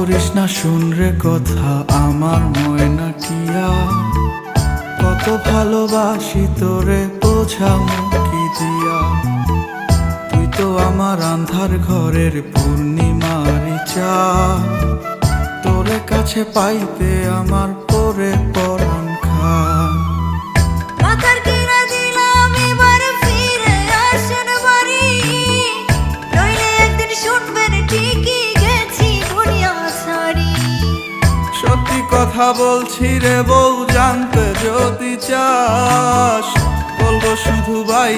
করিস না শুন রে কথা আমার ময়না টিয়া, কত ভালোবাসি তোরে বোঝামু কি দিয়া। তুই তো আমার আন্ধার ঘরের পূর্ণিমারি চাঁদ, তোরে কাছে পাইতে আমার পরে পরাণ খায়। মাথার কিনা দিলাম এবার ফিরে আসেন বাড়ি, নইলে একদিন শুনবেন ঠিকই গেছি দুনিয়া ছাড়ি। সত্যি কথা বলছি রে বউ, জানতে যদি চাস বলবো শুধু ভাই